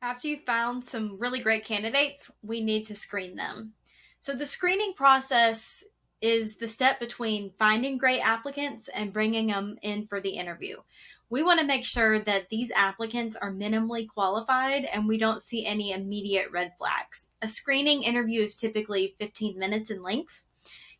After you've found some really great candidates, we need to screen them. So, the screening process is the step between finding great applicants and bringing them in for the interview. We want to make sure that these applicants are minimally qualified and we don't see any immediate red flags. A screening interview is typically 15 minutes in length.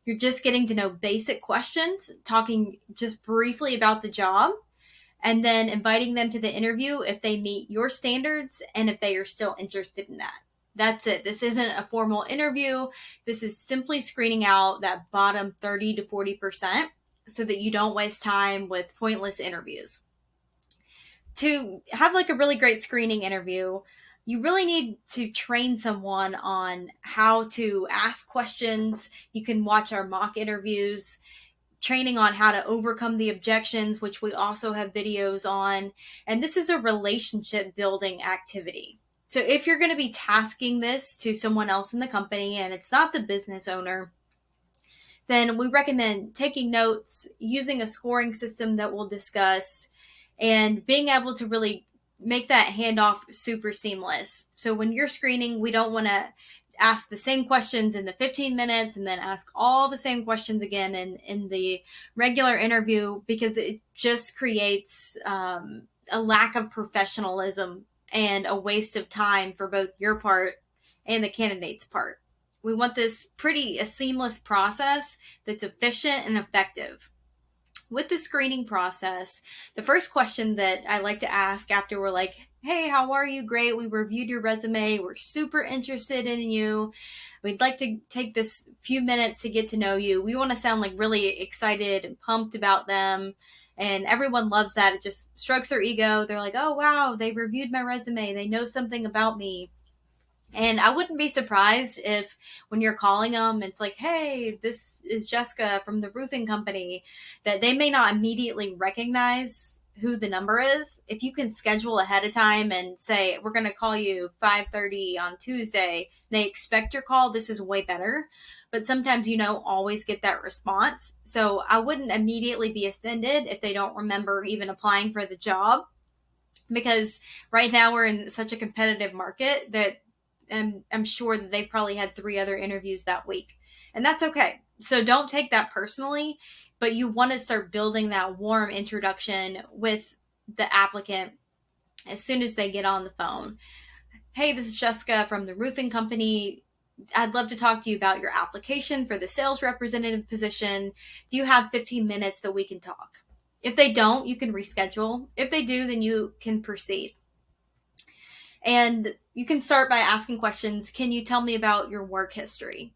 You're just getting to know basic questions, talking just briefly about the job, and then inviting them to the interview if they meet your standards and if they are still interested in that. That's it. This isn't a formal interview. This is simply screening out that bottom 30 to 40% so that you don't waste time with pointless interviews. To have like a really great screening interview, you really need to train someone on how to ask questions. You can watch our mock interviews, training on how to overcome the objections, which we also have videos on. And this is a relationship building activity. So if you're going to be tasking this to someone else in the company and it's not the business owner, then we recommend taking notes, using a scoring system that we'll discuss, and being able to really make that handoff super seamless. So when you're screening, we don't want to ask the same questions in the 15 minutes and then ask all the same questions again in the regular interview, because it just creates a lack of professionalism and a waste of time for both your part and the candidate's part. We want this a seamless process that's efficient and effective. With the screening process, the first question that I like to ask after we're like, hey, how are you? Great. We reviewed your resume. We're super interested in you. We'd like to take this few minutes to get to know you. We want to sound like really excited and pumped about them. And everyone loves that. It just strokes their ego. They're like, oh, wow, they reviewed my resume. They know something about me. And I wouldn't be surprised if when you're calling them, it's like, hey, this is Jessica from the roofing company, that they may not immediately recognize who the number is. If you can schedule ahead of time and say, we're going to call you 5:30 on Tuesday, they expect your call, this is way better. But sometimes you don't always get that response. So I wouldn't immediately be offended if they don't remember even applying for the job, because right now we're in such a competitive market that I'm sure that they probably had 3 other interviews that week. And that's okay. So don't take that personally, but you want to start building that warm introduction with the applicant as soon as they get on the phone. Hey, this is Jessica from the roofing company. I'd love to talk to you about your application for the sales representative position. Do you have 15 minutes that we can talk? If they don't, you can reschedule. If they do, then you can proceed. And you can start by asking questions. Can you tell me about your work history?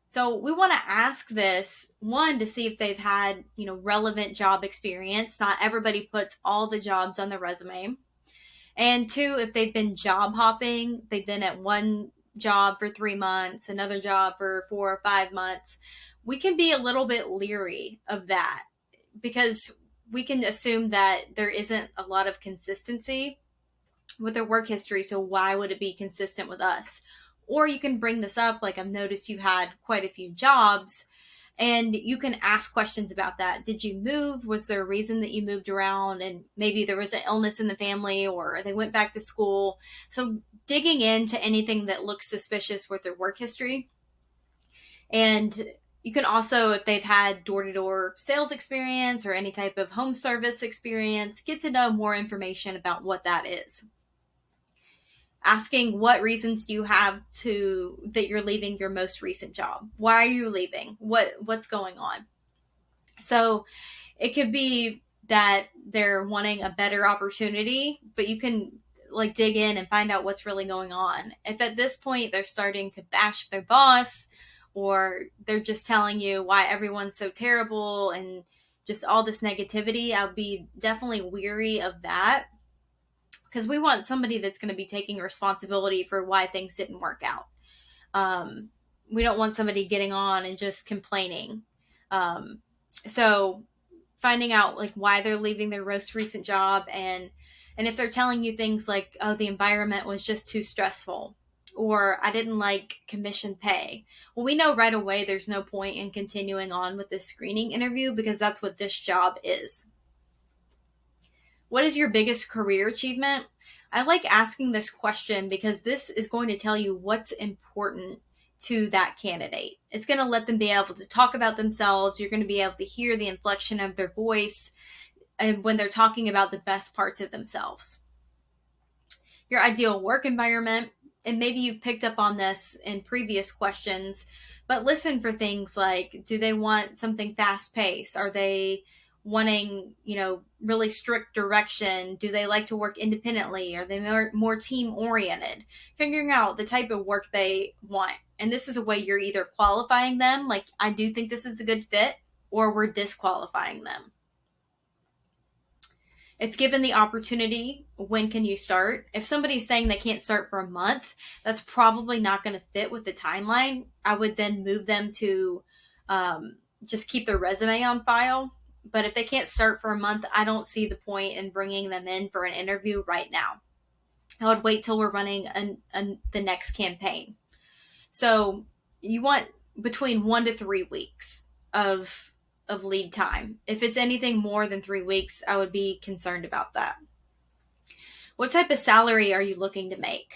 So we want to ask this, one, to see if they've had, relevant job experience. Not everybody puts all the jobs on the resume. And two, if they've been job hopping, they've been at one job for 3 months, another job for 4 or 5 months. We can be a little bit leery of that because we can assume that there isn't a lot of consistency with their work history. So why would it be consistent with us? Or you can bring this up, like, I've noticed you had quite a few jobs, and you can ask questions about that. Did you move? Was there a reason that you moved around? And maybe there was an illness in the family or they went back to school. So digging into anything that looks suspicious with their work history. And you can also, if they've had door-to-door sales experience or any type of home service experience, get to know more information about what that is. Asking what reasons do you have that you're leaving your most recent job? Why are you leaving? What's going on? So it could be that they're wanting a better opportunity, but you can like dig in and find out what's really going on. If at this point they're starting to bash their boss, or they're just telling you why everyone's so terrible and just all this negativity, I'll be definitely weary of that, because we want somebody that's going to be taking responsibility for why things didn't work out. We don't want somebody getting on and just complaining. So finding out like why they're leaving their most recent job, and if they're telling you things like, oh, the environment was just too stressful, or I didn't like commission pay. Well, we know right away there's no point in continuing on with this screening interview, because that's what this job is. What is your biggest career achievement? I like asking this question because this is going to tell you what's important to that candidate. It's going to let them be able to talk about themselves. You're going to be able to hear the inflection of their voice and when they're talking about the best parts of themselves. Your ideal work environment, and maybe you've picked up on this in previous questions, but listen for things like, do they want something fast paced? Are they wanting, really strict direction? Do they like to work independently? Are they more team oriented? Figuring out the type of work they want. And this is a way you're either qualifying them, like, I do think this is a good fit, or we're disqualifying them. If given the opportunity, when can you start? If somebody's saying they can't start for a month, that's probably not going to fit with the timeline. I would then move them to just keep their resume on file. But if they can't start for a month, I don't see the point in bringing them in for an interview right now. I would wait till we're running the next campaign. So you want between 1 to 3 weeks of lead time. If it's anything more than 3 weeks, I would be concerned about that. What type of salary are you looking to make?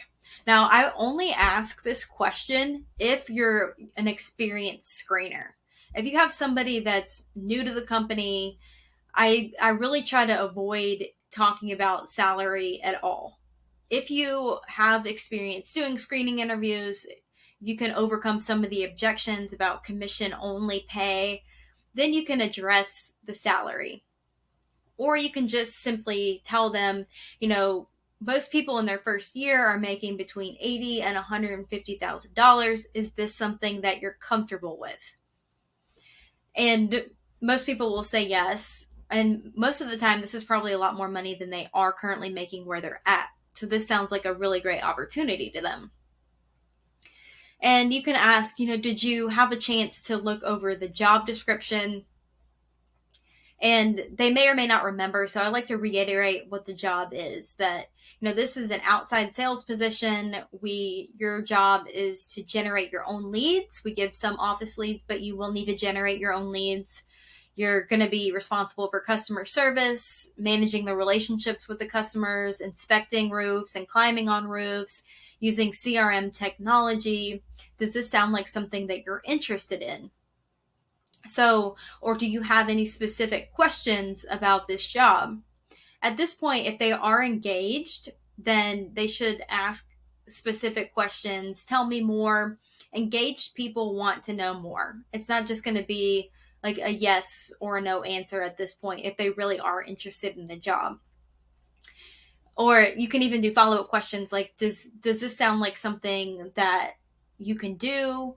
Now, I only ask this question if you're an experienced screener. If you have somebody that's new to the company, I really try to avoid talking about salary at all. If you have experience doing screening interviews, you can overcome some of the objections about commission only pay, then you can address the salary. Or you can just simply tell them, most people in their first year are making between $80,000 and $150,000. Is this something that you're comfortable with? And most people will say yes. And most of the time, this is probably a lot more money than they are currently making where they're at. So this sounds like a really great opportunity to them. And you can ask, did you have a chance to look over the job description? And they may or may not remember. So I like to reiterate what the job is, that, this is an outside sales position. Your job is to generate your own leads. We give some office leads, but you will need to generate your own leads. You're going to be responsible for customer service, managing the relationships with the customers, inspecting roofs and climbing on roofs, using CRM technology. Does this sound like something that you're interested in? So, or do you have any specific questions about this job? At this point, if they are engaged, then they should ask specific questions. Tell me more. Engaged people want to know more. It's not just going to be like a yes or a no answer at this point if they really are interested in the job. Or you can even do follow-up questions like, does this sound like something that you can do?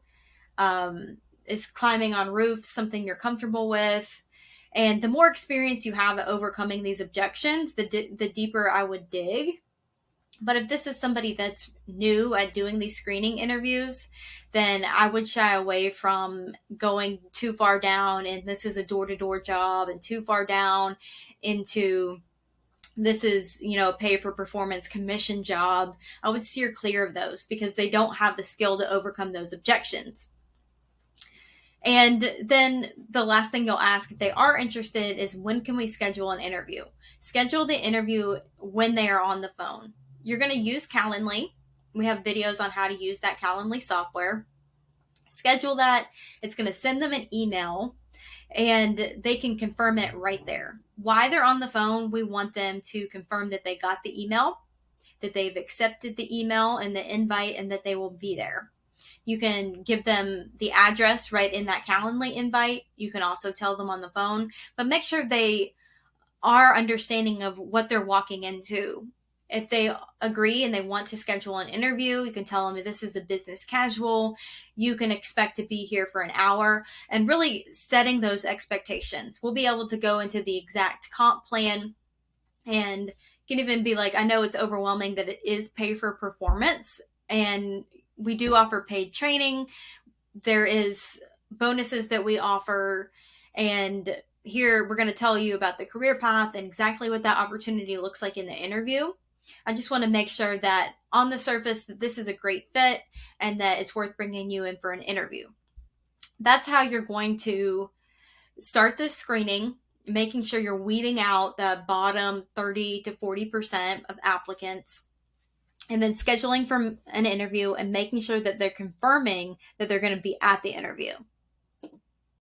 Is climbing on roofs something you're comfortable with? And the more experience you have at overcoming these objections, the deeper I would dig. But if this is somebody that's new at doing these screening interviews, then I would shy away from going too far down, and this is a door-to-door job, and too far down into this is, pay for performance commission job. I would steer clear of those because they don't have the skill to overcome those objections. And then the last thing you'll ask if they are interested is, when can we schedule an interview? Schedule the interview when they are on the phone. You're going to use Calendly. We have videos on how to use that Calendly software. Schedule that. It's going to send them an email and they can confirm it right there. While they're on the phone, we want them to confirm that they got the email, that they've accepted the email and the invite, and that they will be there. You can give them the address right in that Calendly invite. You can also tell them on the phone, but make sure they are understanding of what they're walking into. If they agree and they want to schedule an interview, you can tell them this is a business casual. You can expect to be here for an hour, and really setting those expectations. We'll be able to go into the exact comp plan and can even be like, I know it's overwhelming that it is pay for performance, and we do offer paid training. There is bonuses that we offer, and here we're going to tell you about the career path and exactly what that opportunity looks like in the interview. I just want to make sure that on the surface that this is a great fit and that it's worth bringing you in for an interview. That's how you're going to start this screening. making sure you're weeding out the bottom 30 to 40% of applicants, and then scheduling for an interview and making sure that they're confirming that they're going to be at the interview.